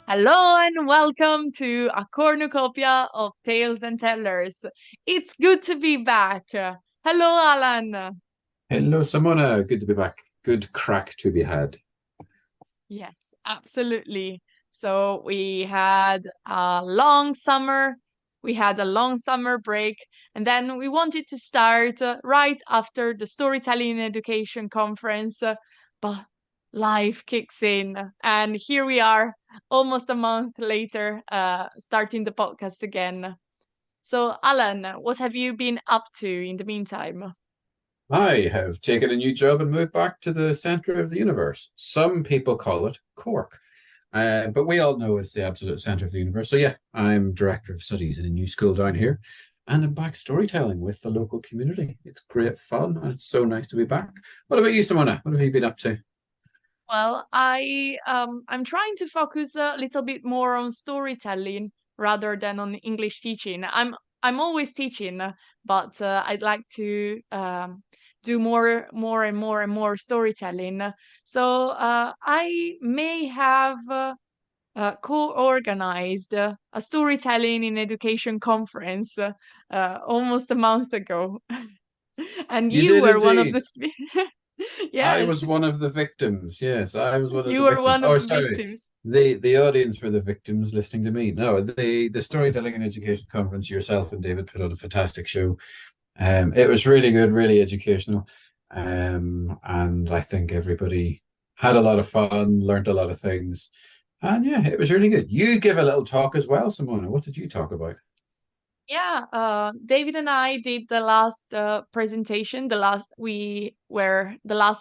Hello and welcome to a cornucopia of tales and tellers. It's good to be back. Hello, Alan. Hello, Simona. Good to be back. Good crack to be had. Yes, absolutely. So we had a long summer. We had a long summer break, and then we wanted to start right after the Storytelling Education Conference, but life kicks in, and here we are, almost a month later, starting the podcast again. So, Alan, what have you been up to in the meantime? I have taken a new job and moved back to the center of the universe. Some people call it Cork, but we all know it's the absolute center of the universe. So, yeah, I'm director of studies in a new school down here, and I'm back storytelling with the local community. It's great fun, and it's so nice to be back. What about you, Simona? What have you been up to? Well, I'm trying to focus a little bit more on storytelling rather than on English teaching. I'm always teaching, but I'd like to do more storytelling. So I may have co-organized a storytelling in education conference almost a month ago, and You you did were one of indeed. the I yes, was one of the victims. Yes, I was one of you the were victims. one of Oh, the sorry. victims. The audience were the victims listening to me. No, the Storytelling and Education Conference, yourself and David put on a fantastic show. It was really good, really educational. And I think everybody had a lot of fun, learned a lot of things. And yeah, it was really good. You give a little talk as well, Simona. What did you talk about? Yeah, David and I did the last presentation, the last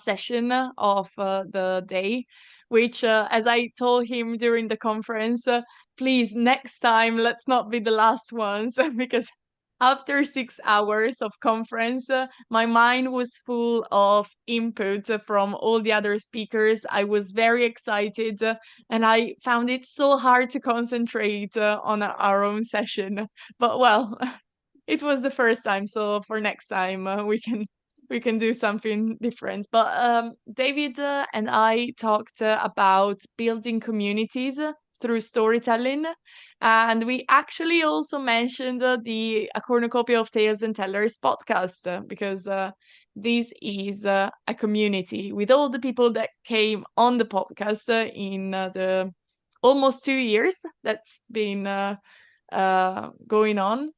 session of the day, which, as I told him during the conference, please next time let's not be the last ones because after 6 hours of conference, my mind was full of input from all the other speakers. I was very excited, and I found it so hard to concentrate on our own session. But well, it was the first time, so for next time we can do something different. But David and I talked about building communities through storytelling, and we actually also mentioned the A Cornucopia of Tales and Tellers podcast because this is a community with all the people that came on the podcast in the almost 2 years that's been going on,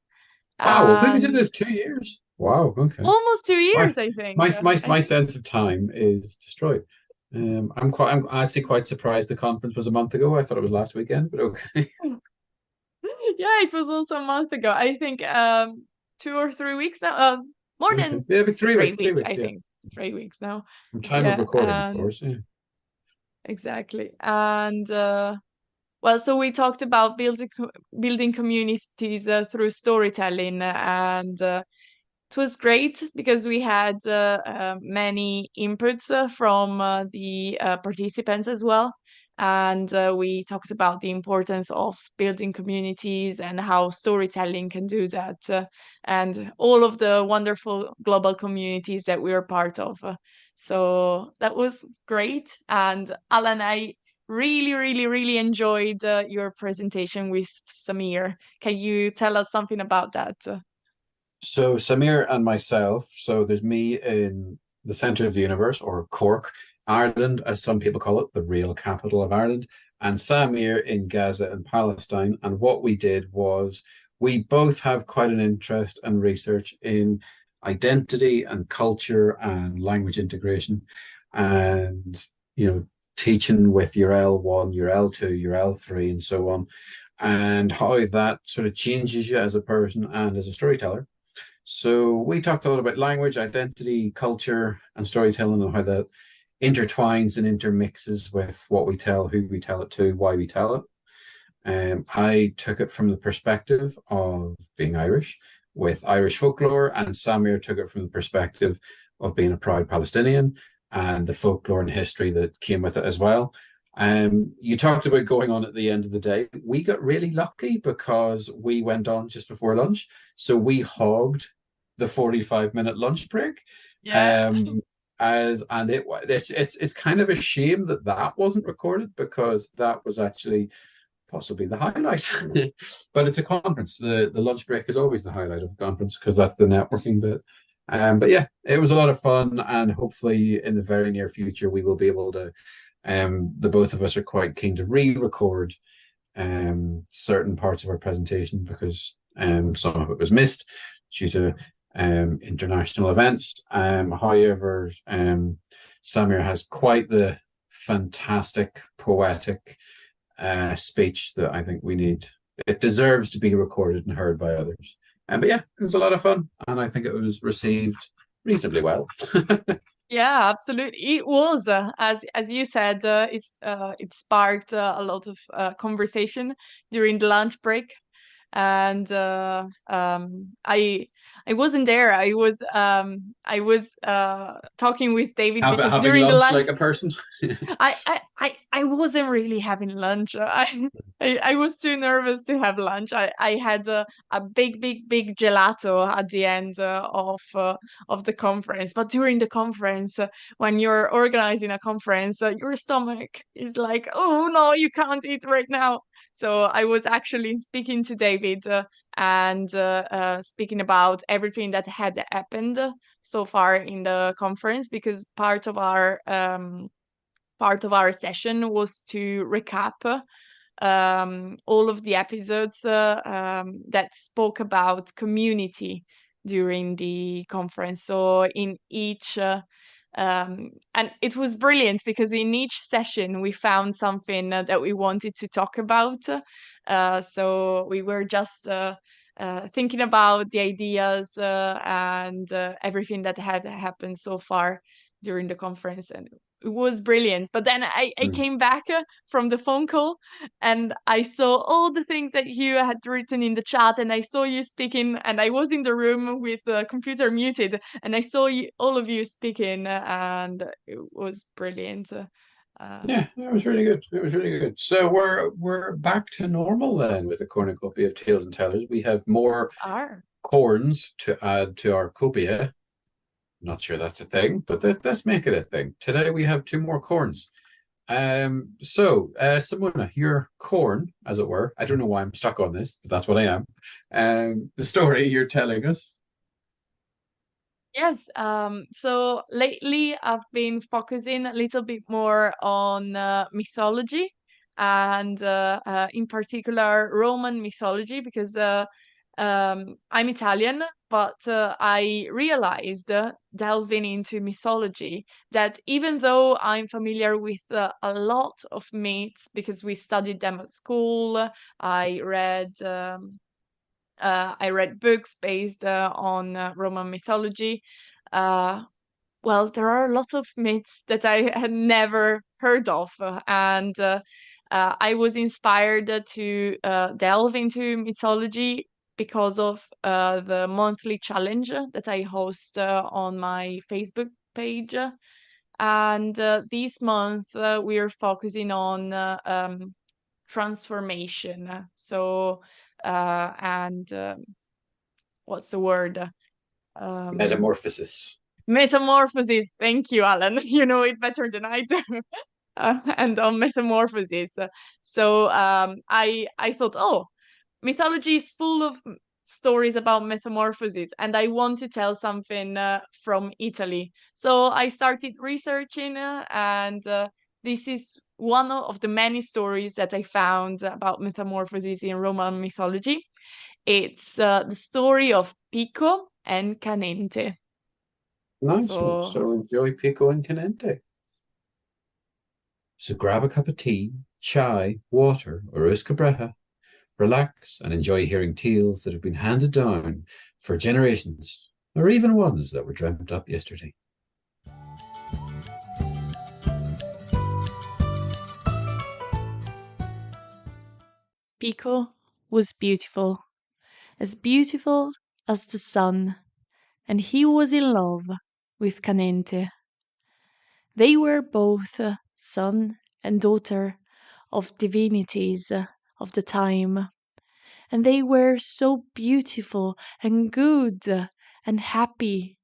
Wow, have we been doing and this 2 years? Wow, okay. almost two My years, I think. my sense of time is destroyed. I'm actually quite surprised the conference was a month ago. I thought it was last weekend, but okay. Yeah, it was also a month ago. I think 2 or 3 weeks now. More Okay. than Yeah, but 3 weeks, three 3 weeks, weeks, I yeah. think. 3 weeks now. From time of Yeah, recording, of and course. Yeah. exactly. And well, so we talked about building communities through storytelling, and it was great because we had many inputs from the participants as well. And we talked about the importance of building communities and how storytelling can do that, and all of the wonderful global communities that we are part of. So that was great. And Alan, I really, really, really enjoyed your presentation with Samir. Can you tell us something about that? So Samir and myself, so there's me in the center of the universe, or Cork, Ireland, as some people call it, the real capital of Ireland, and Samir in Gaza and Palestine. And what we did was we both have quite an interest and research in identity and culture and language integration, and teaching with your L1, your L2, your L3, and so on, and how that sort of changes you as a person and as a storyteller. So we talked a lot about language, identity, culture, and storytelling, and how that intertwines and intermixes with what we tell, who we tell it to, why we tell it. I took it from the perspective of being Irish with Irish folklore, and Samir took it from the perspective of being a proud Palestinian and the folklore and history that came with it as well. You talked about going on at the end of the day. We got really lucky because we went on just before lunch. So we hogged the 45-minute lunch break. Yeah. Um, as and it's kind of a shame that that wasn't recorded because that was actually possibly the highlight. But it's a conference. The lunch break is always the highlight of the conference because that's the networking bit. But yeah, it was a lot of fun, and hopefully in the very near future we will be able to. The both of us are quite keen to re-record certain parts of our presentation because some of it was missed due to international events. However, Samir has quite the fantastic poetic speech that I think we need. It deserves to be recorded and heard by others. But yeah, it was a lot of fun, and I think it was received reasonably well. Yeah, absolutely. It was, as you said, it sparked a lot of conversation during the lunch break, and I wasn't there. I was talking with David because Having during the lunch lunch like a person. I wasn't really having lunch. I was too nervous to have lunch. I had a big gelato at the end of the conference. But during the conference, when you're organizing a conference, your stomach is like, oh no, you can't eat right now. So I was actually speaking to David and speaking about everything that had happened so far in the conference because part of our session was to recap all of the episodes that spoke about community during the conference. So in each and it was brilliant because in each session we found something that we wanted to talk about. So we were just thinking about the ideas and everything that had happened so far during the conference, and it was brilliant. But then I Mm. came back from the phone call and I saw all the things that you had written in the chat, and I saw you speaking, and I was in the room with the computer muted, and I saw you, all of you speaking, and it was brilliant. Yeah, that was really good. It was really good. So we're back to normal then with the cornucopia of Tales and Tellers. We have more Are corns to add to our copia. Not sure that's a thing, but let's make it a thing. Today we have two more corns. Simona, your corn, as it were. I don't know why I'm stuck on this, but that's what I am. The story you're telling us. Yes, so lately I've been focusing a little bit more on mythology and in particular Roman mythology because I'm Italian, but I realized delving into mythology that even though I'm familiar with a lot of myths because we studied them at school, I read. I read books based on Roman mythology. Uh, well, there are a lot of myths that I had never heard of, and I was inspired to delve into mythology because of the monthly challenge that I host on my Facebook page. And this month we are focusing on transformation. So, and what's the word? Um, Metamorphosis. Metamorphosis. Thank you, Alan. You know it better than I do. And on metamorphosis. So I thought, oh, mythology is full of stories about metamorphosis, and I want to tell something from Italy. So I started researching, and this is one of the many stories that I found about metamorphosis in Roman mythology. It's the story of Pico and Canente. Nice one. So So enjoy Pico and Canente. So grab a cup of tea, chai, water, or uscabreja. Relax and enjoy hearing tales that have been handed down for generations, or even ones that were dreamt up yesterday. Pico was beautiful as the sun, and he was in love with Canente. They were both son and daughter of divinities of the time, and they were so beautiful and good and happy.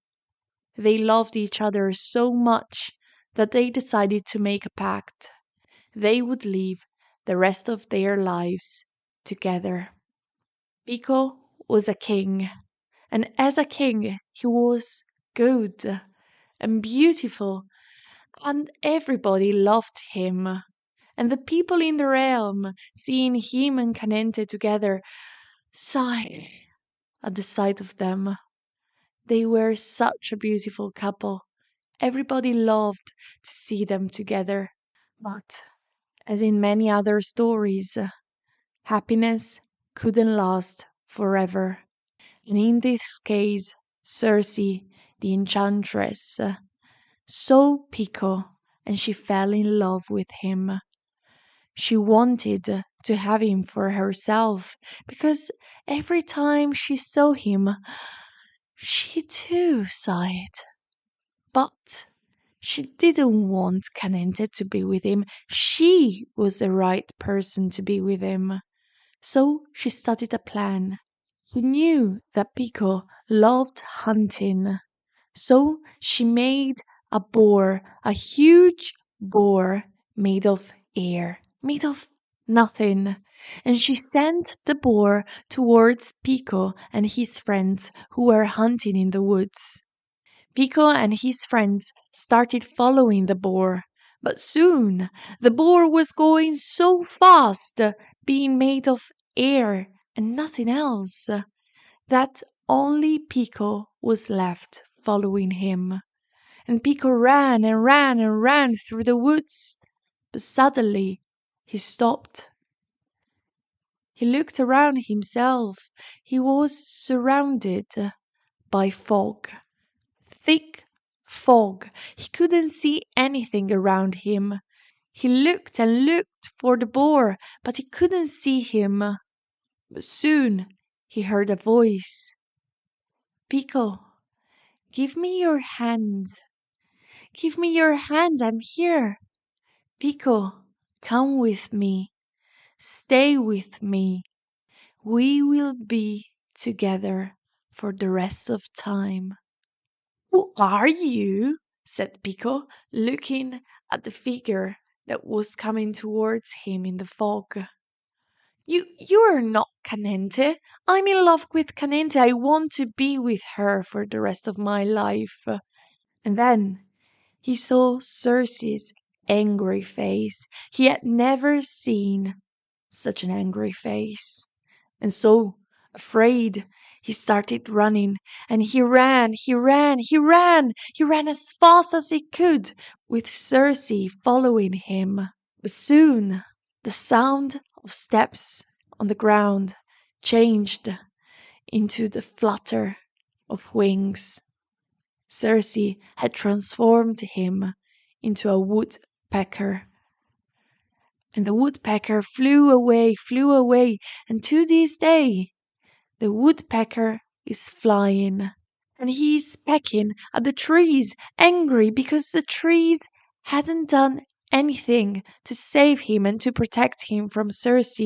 They loved each other so much that they decided to make a pact. They would live the rest of their lives together. Pico was a king, and as a king, he was good and beautiful, and everybody loved him. And the people in the realm, seeing him and Canente together, sighed at the sight of them. They were such a beautiful couple. Everybody loved to see them together. But, as in many other stories, happiness couldn't last forever. And in this case, Circe, the enchantress, saw Pico and she fell in love with him. She wanted to have him for herself because every time she saw him, she too sighed. But she didn't want Canente to be with him. She was the right person to be with him. So she started a plan. She knew that Pico loved hunting. So she made a boar, a huge boar made of air, made of nothing. And she sent the boar towards Pico and his friends who were hunting in the woods. Pico and his friends started following the boar, but soon the boar was going so fast, being made of air and nothing else, that only Pico was left following him. And Pico ran and ran and ran through the woods, but suddenly he stopped. He looked around himself. He was surrounded by fog. Thick fog. He couldn't see anything around him. He looked and looked for the boar, but he couldn't see him. But soon he heard a voice. Pico, give me your hand. Give me your hand, I'm here. Pico, come with me. Stay with me. We will be together for the rest of time. Who are you? Said Pico, looking at the figure that was coming towards him in the fog. You are not Canente. I'm in love with Canente. I want to be with her for the rest of my life. And then he saw Circe's angry face. He had never seen such an angry face. And so, afraid, he started running, and he ran as fast as he could, with Circe following him. But soon the sound of steps on the ground changed into the flutter of wings. Circe had transformed him into a woodpecker. And the woodpecker flew away, and to this day, the woodpecker is flying. And he is pecking at the trees, angry because the trees hadn't done anything to save him and to protect him from Circe.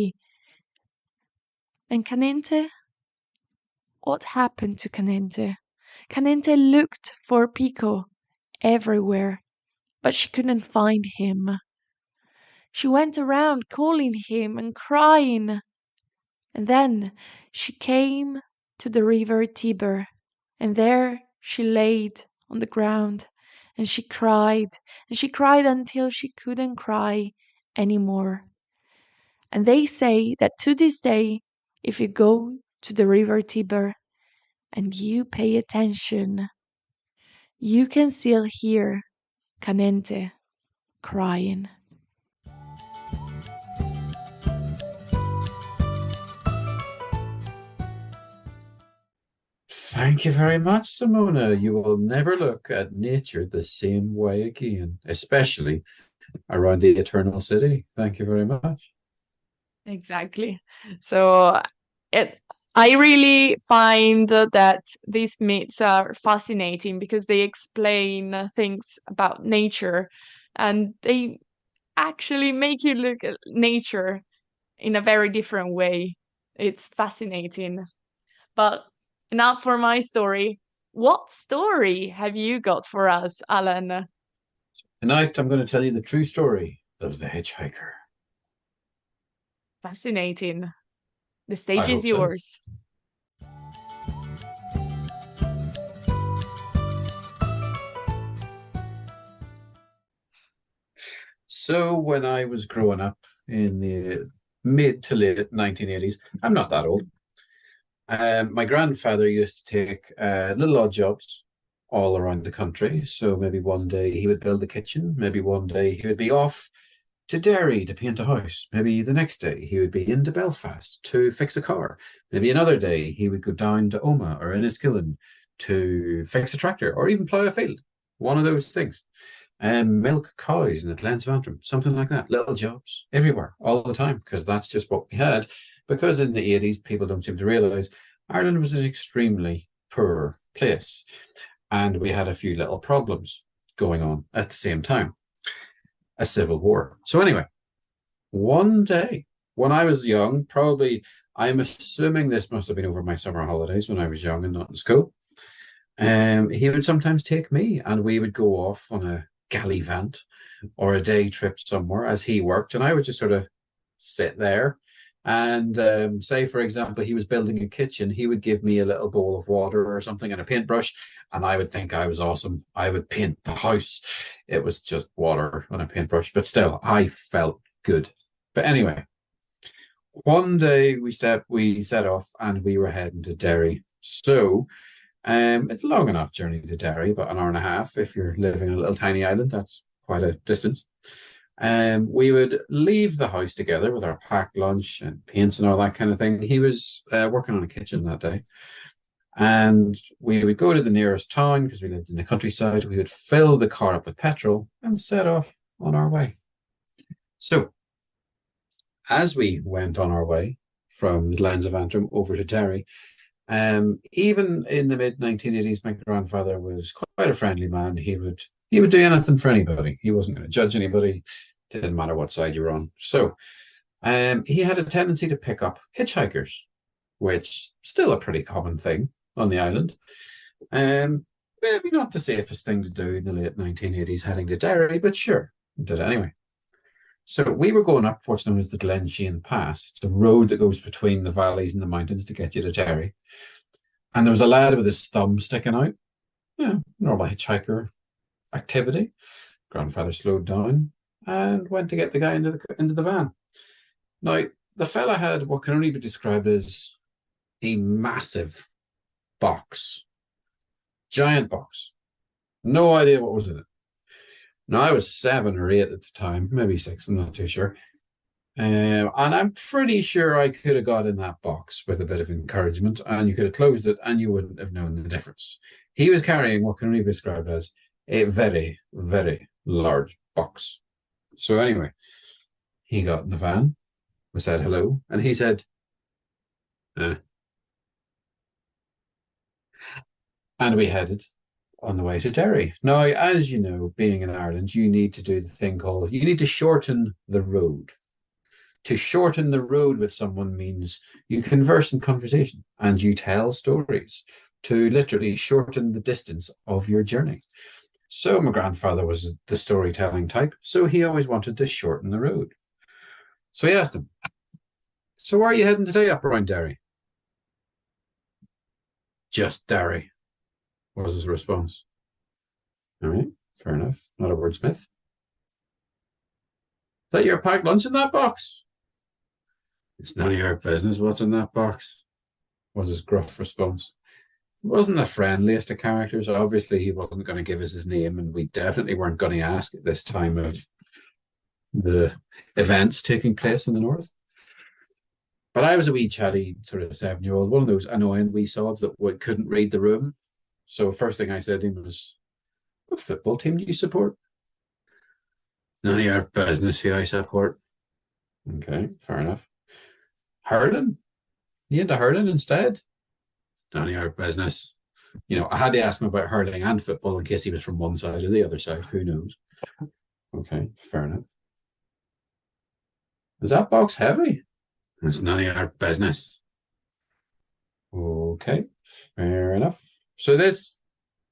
And Canente? What happened to Canente? Canente looked for Pico everywhere, but she couldn't find him. She went around calling him and crying. And then she came to the river Tiber, and there she laid on the ground, and she cried until she couldn't cry any more. And they say that to this day, if you go to the river Tiber and you pay attention, you can still hear Canente crying. Thank you very much, Simona. You will never look at nature the same way again, especially around the Eternal City. Thank you very much. Exactly. So I really find that these myths are fascinating because they explain things about nature, and they actually make you look at nature in a very different way. It's fascinating. But enough for my story. What story have you got for us, Alan? Tonight, I'm going to tell you the true story of the hitchhiker. Fascinating. The I stage is hope so. yours. So when I was growing up in the mid to late 1980s, I'm not that old. My grandfather used to take little odd jobs all around the country. So maybe one day he would build a kitchen. Maybe one day he would be off to Derry to paint a house. Maybe the next day he would be into Belfast to fix a car. Maybe another day he would go down to Omagh or Enniskillen to fix a tractor or even plough a field. One of those things. And milk cows in the Glens of Antrim, something like that. Little jobs everywhere, all the time, because that's just what we had. Because in the 80s, people don't seem to realise Ireland was an extremely poor place. And we had a few little problems going on at the same time. A civil war. So anyway, one day when I was young, probably I'm assuming this must have been over my summer holidays when I was young and not in school. He would sometimes take me and we would go off on a gallivant or a day trip somewhere as he worked, and I would just sort of sit there and say, for example, he was building a kitchen, he would give me a little bowl of water or something and a paintbrush, and I would think I was awesome. I would paint the house. It was just water and a paintbrush, but still, I felt good. But anyway, one day we set off and we were heading to Derry. So it's a long enough journey to Derry, about an hour and a half. If you're living in a little tiny island, that's quite a distance. We would leave the house together with our packed lunch and paints and all that kind of thing. He was working on a kitchen that day. And we would go to the nearest town because we lived in the countryside. We would fill the car up with petrol and set off on our way. So as we went on our way from the Glens of Antrim over to Derry, even in the mid 1980s, my grandfather was quite a friendly man. He would do anything for anybody. He wasn't going to judge anybody. Didn't matter what side you were on. So he had a tendency to pick up hitchhikers, which still a pretty common thing on the island. Maybe not the safest thing to do in the late 1980s heading to Derry, but sure, did it anyway. So we were going up what's known as the Glen Shane Pass. It's the road that goes between the valleys and the mountains to get you to Derry. And there was a lad with his thumb sticking out. Yeah, normal hitchhiker activity. Grandfather slowed down and went to get the guy into the van. Now, the fella had what can only be described as a massive box. Giant box. No idea what was in it. Now, I was 7 or 8 at the time, maybe 6, I'm not too sure. And I'm pretty sure I could have got in that box with a bit of encouragement, and you could have closed it and you wouldn't have known the difference. He was carrying what can only be described as a very, very large box. So anyway, he got in the van, we said hello, and he said, and we headed on the way to Derry. Now, as you know, being in Ireland, you need to do the thing called, you need to shorten the road. To shorten the road with someone means you converse in conversation and you tell stories to literally shorten the distance of your journey. So my grandfather was the storytelling type, so he always wanted to shorten the road. So he asked him, so where are you heading today up around Derry? Just Derry, was his response. All right, fair enough. Not a wordsmith. Is that your packed lunch in that box? It's none of your business what's in that box, was his gruff response. He wasn't the friendliest of characters. Obviously, he wasn't going to give us his name, and we definitely weren't going to ask at this time of the events taking place in the north. But I was a wee chatty sort of 7-year-old, one of those annoying wee sods that couldn't read the room. So first thing I said to him was, what football team do you support? None of your business who I support. Okay, fair enough. Hurling? You into hurling instead? None of your business. You know, I had to ask him about hurling and football in case he was from one side or the other side. Who knows? Okay, fair enough. Is that box heavy? It's none of your business. Okay, fair enough. So this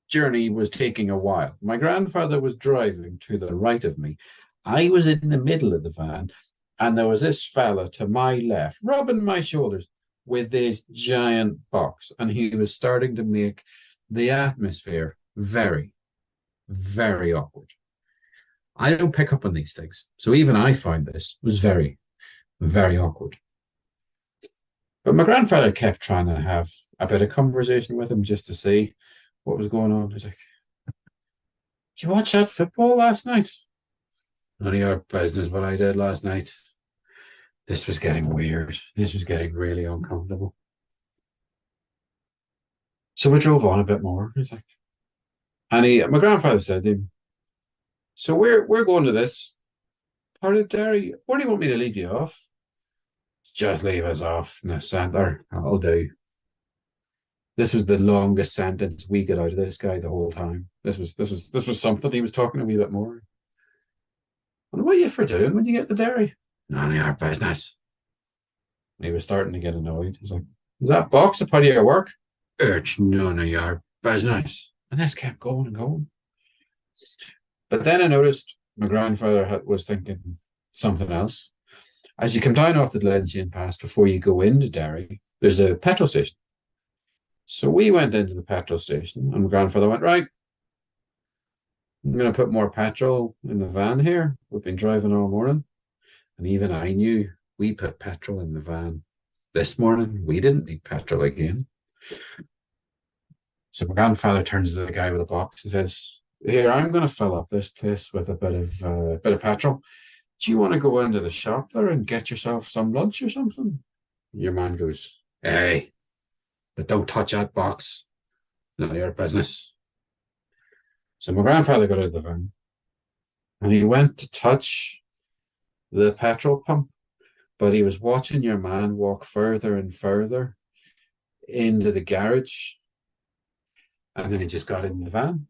journey was taking a while. My grandfather was driving to the right of me. I was in the middle of the van, And there was this fella to my left, rubbing my shoulders with this giant box. And he was starting to make the atmosphere very, very awkward. I don't pick up on these things. So even I find this was very, very awkward. But my grandfather kept trying to have a bit of conversation with him just to see what was going on. He's like, "Did you watch that football last night?" "None of your business what I did last night." This was getting weird. This was getting really uncomfortable. So we drove on a bit more. He's like, my grandfather said to him, "So we're going to this part of Derry. Where do you want me to leave you off?" "Just leave us off in the centre. That'll do." This was the longest sentence we got out of this guy the whole time. This was something he was talking a wee bit more. "What are you for doing when you get to Derry?" "None of your business." He was starting to get annoyed. He's like, "Is that box a part of your work?" "It's none of your business." And this kept going and going. But then I noticed my grandfather was thinking something else. As you come down off the Glenshane Pass before you go into Derry, there's a petrol station. So we went into the petrol station, and my grandfather went, "Right, I'm going to put more petrol in the van here. We've been driving all morning." And even I knew we put petrol in the van this morning. We didn't need petrol again. So my grandfather turns to the guy with the box and says, "Here, I'm going to fill up this place with a bit of petrol. Do you want to go into the shop there and get yourself some lunch or something?" Your man goes, "Hey, but don't touch that box. None of your business." So my grandfather got out of the van and he went to touch the petrol pump, but he was watching your man walk further and further into the garage. And then he just got in the van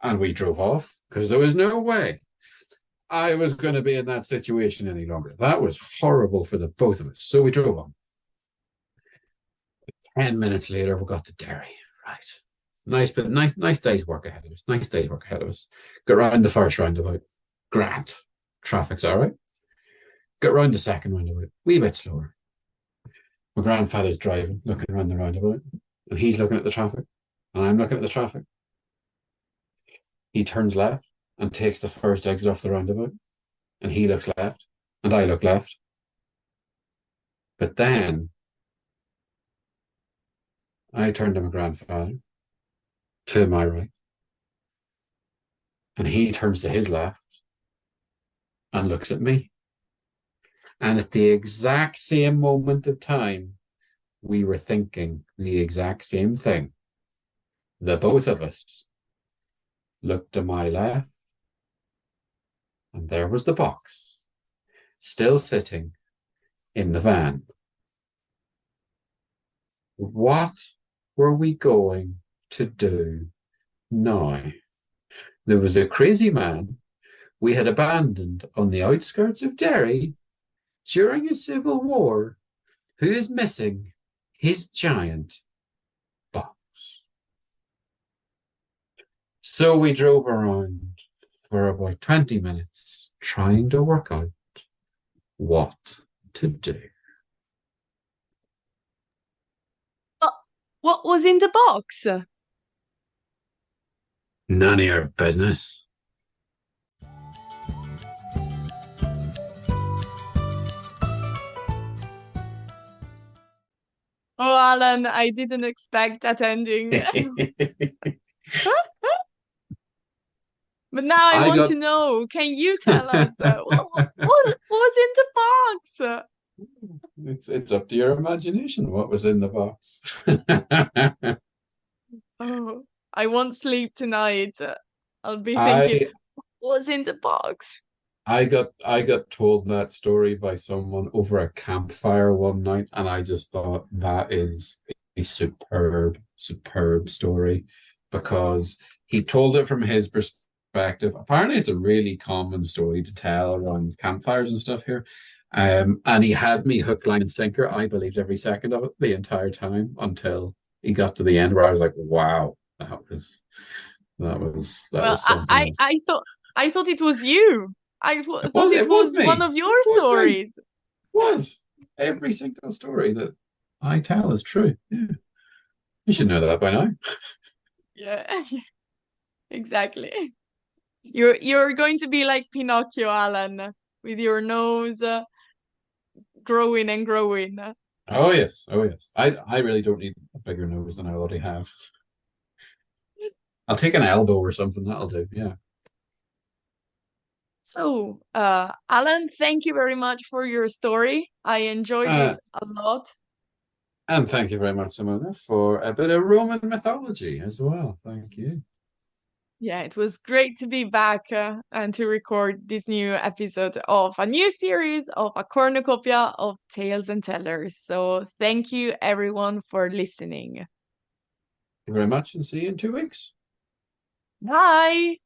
and we drove off because there was no way I was going to be in that situation any longer. That was horrible for the both of us. So we drove on. 10 minutes later, we got to Derry. Right. Nice day's work ahead of us. Nice day's work ahead of us. Got round the first roundabout. Grand. Traffic's all right. Got round the second roundabout. Wee bit slower. My grandfather's driving, looking around the roundabout, and he's looking at the traffic, and I'm looking at the traffic. He turns left and takes the first exit off the roundabout, and he looks left, and I look left. But then I turn to my grandfather, to my right, and he turns to his left and looks at me. And at the exact same moment of time, we were thinking the exact same thing. The both of us looked to my left, and there was the box, still sitting in the van. What were we going to do now? There was a crazy man we had abandoned on the outskirts of Derry during a civil war who is missing his giant box. So we drove around for about 20 minutes trying to work out what to do. What was in the box? None of your business. Oh, Alan, I didn't expect that ending. But now I want to know. Can you tell us what was in the box? It's up to your imagination what was in the box. Oh, I won't sleep tonight. I'll be thinking, what was in the box? I got told that story by someone over a campfire one night, and I just thought that is a superb story because he told it from his perspective. Apparently, it's a really common story to tell around campfires and stuff here. And he had me hook, line, and sinker. I believed every second of it the entire time until he got to the end where I was like, "Wow, that was something." I thought it was you. thought it It was was one me. of your It was me. stories. It was. Every single story that I tell is true. Yeah. You should know that by now. Yeah, exactly. You're going to be like Pinocchio, Alan, with your nose growing and growing. Oh yes. Oh yes. I really don't need a bigger nose than I already have. I'll take an elbow or something. That'll do. Yeah. So, Alan, thank you very much for your story. I enjoyed Uh, it a lot. and thank you very much, Simona, for a bit of Roman mythology as well. Thank you. Yeah, it was great to be back and to record this new episode of a new series of a cornucopia of tales and tellers. So, thank you everyone for listening. Thank you very much, and see you in 2 weeks. Bye.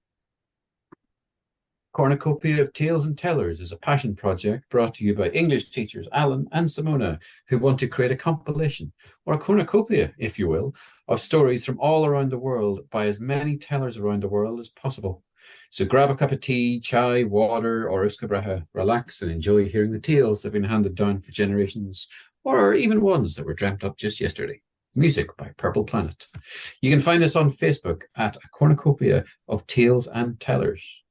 Cornucopia of Tales and Tellers is a passion project brought to you by English teachers Alan and Simona, who want to create a compilation, or a cornucopia, if you will, of stories from all around the world by as many tellers around the world as possible. So grab a cup of tea, chai, water, or uskabraha, relax and enjoy hearing the tales that have been handed down for generations, or even ones that were dreamt up just yesterday. Music by Purple Planet. You can find us on Facebook at A Cornucopia of Tales and Tellers.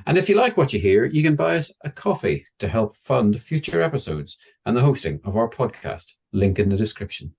And if you like what you hear, you can buy us a coffee to help fund future episodes and the hosting of our podcast. Link in the description.